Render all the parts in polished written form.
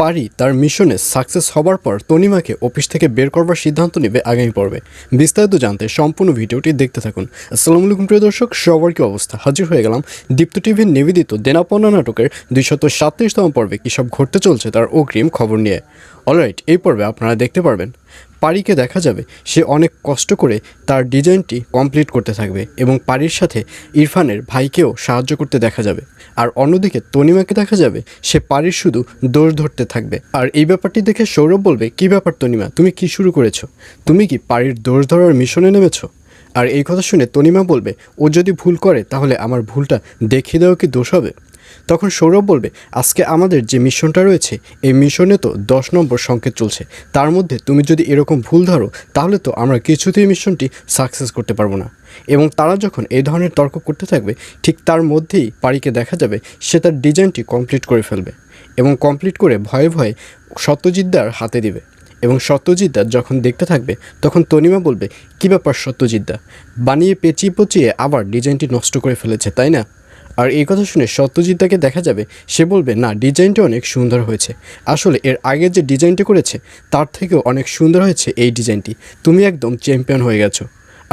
পারি তার মিশনে সাকসেস হবার পর তনিমাকে অফিস থেকে বের করবার সিদ্ধান্ত নেবে আগামী পর্বে। বিস্তারিত জানতে সম্পূর্ণ ভিডিওটি দেখতে থাকুন। আসসালামু আলাইকুম প্রিয় দর্শক, সবার কি অবস্থা? হাজির হয়ে গেলাম দীপ্ত টিভির নিবেদিত দেনাপনা নাটকের 237তম পর্বে কী সব ঘটতে চলছে তার অগ্রিম খবর নিয়ে। অলরাইট, এই পর্বে আপনারা দেখতে পারবেন পারিকে দেখা যাবে সে অনেক কষ্ট করে তার ডিজাইনটি কমপ্লিট করতে থাকবে এবং পারির সাথে ইরফানের ভাইকেও সাহায্য করতে দেখা যাবে। আর অন্যদিকে তনিমাকে দেখা যাবে সে পারির শুধু দোষ ধরতে থাকবে। আর এই ব্যাপারটি দেখে সৌরভ বলবে, কী ব্যাপার তনিমা, তুমি কি শুরু করেছো? তুমি কি পারির দোষ ধরার মিশনে নেমেছো? আর এই কথা শুনে তনিমা বলবে, ও যদি ভুল করে তাহলে আমার ভুলটা দেখিয়ে দেওয়া কি দোষ হবে? তখন সৌরভ বলবে, আজকে আমাদের যে মিশনটা রয়েছে এই মিশনে তো 10 নম্বর সংকেত চলছে, তার মধ্যে তুমি যদি এরকম ভুল ধরো তাহলে তো আমরা কিছুতেই মিশনটি সাকসেস করতে পারবো না। এবং তারা যখন এই ধরনের তর্ক করতে থাকবে ঠিক তার মধ্যেই পারিকে দেখা যাবে সে তার ডিজাইনটি কমপ্লিট করে ফেলবে এবং কমপ্লিট করে ভয়ে ভয়ে সত্যজিৎদার হাতে দিবে। এবং সত্যজিৎদা যখন দেখতে থাকবে তখন তনিমা বলবে, কী ব্যাপার সত্যজিৎদা, বানিয়ে পেঁচিয়ে পচিয়ে আবার ডিজাইনটি নষ্ট করে ফেলেছে তাই না? আর এই কথা শুনে সত্যজিৎদাকে দেখা যাবে সে বলবে, না, ডিজাইনটা অনেক সুন্দর হয়েছে, আসলে এর আগে যে ডিজাইনটি করেছে তার থেকেও অনেক সুন্দর হয়েছে এই ডিজাইনটি, তুমি একদম চ্যাম্পিয়ন হয়ে গেছো।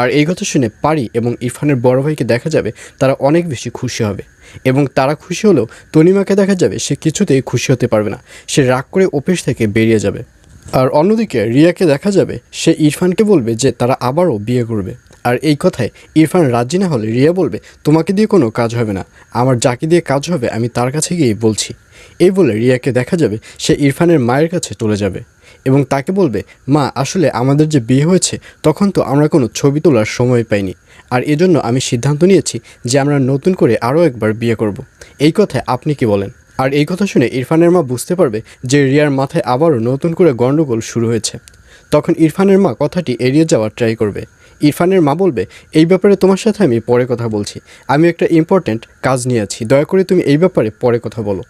আর এই কথা শুনে পারি এবং ইরফানের বড় ভাইকে দেখা যাবে তারা অনেক বেশি খুশি হবে এবং তারা খুশি হলেও তনিমাকে দেখা যাবে সে কিছুতেই খুশি হতে পারবে না, সে রাগ করে অফিস থেকে বেরিয়ে যাবে। আর অন্যদিকে রিয়াকে দেখা যাবে সে ইরফানকে বলবে যে তারা আবারও বিয়ে করবে। আর এই কথায় ইরফান রাজি না হলে রিয়া বলবে, তোমাকে দিয়ে কোনো কাজ হবে না, আমার যাকে দিয়ে কাজ হবে আমি তার কাছে গিয়েই বলছি। এই বলে রিয়াকে দেখা যাবে সে ইরফানের মায়ের কাছে চলে যাবে এবং তাকে বলবে, মা, আসলে আমাদের যে বিয়ে হয়েছে তখন তো আমরা কোনো ছবি তোলার সময় পাইনি, আর এজন্য আমি সিদ্ধান্ত নিয়েছি যে আমরা নতুন করে আরও একবার বিয়ে করব। এই কথায় আপনি কি বলেন? আর এই কথা শুনে ইরফানের মা বুঝতে পারবে যে রিয়ার মাথায় আবারও নতুন করে গণ্ডগোল শুরু হয়েছে। তখন ইরফানের মা কথাটি এড়িয়ে যাওয়ার ট্রাই করবে। ইরফানের মা বলবে, এই ব্যাপারে তোমার সাথে আমি পরে কথা বলছি, আমি একটা ইম্পর্ট্যান্ট কাজ নিয়ে আছি, দয়া করে তুমি এই ব্যাপারে পরে কথা বলো।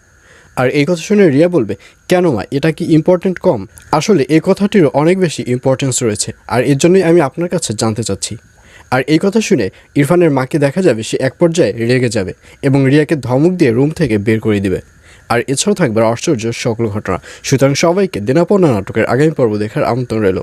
আর এই কথা শুনে রিয়া বলবে, কেন মা, এটা কি ইম্পর্ট্যান্ট কম? আসলে এই কথাটিরও অনেক বেশি ইম্পর্টেন্স রয়েছে, আর এর জন্যই আমি আপনার কাছে জানতে চাচ্ছি। আর এই কথা শুনে ইরফানের মাকে দেখা যাবে সে এক পর্যায়ে রেগে যাবে এবং রিয়াকে ধমক দিয়ে রুম থেকে বের করে দিবে। আর এছাড়াও থাকবে আশ্চর্য সকল ঘটনা। সুতরাং সবাইকে দেনাপনা নাটকের আগামী পর্ব দেখার আমন্ত্রণ রইল।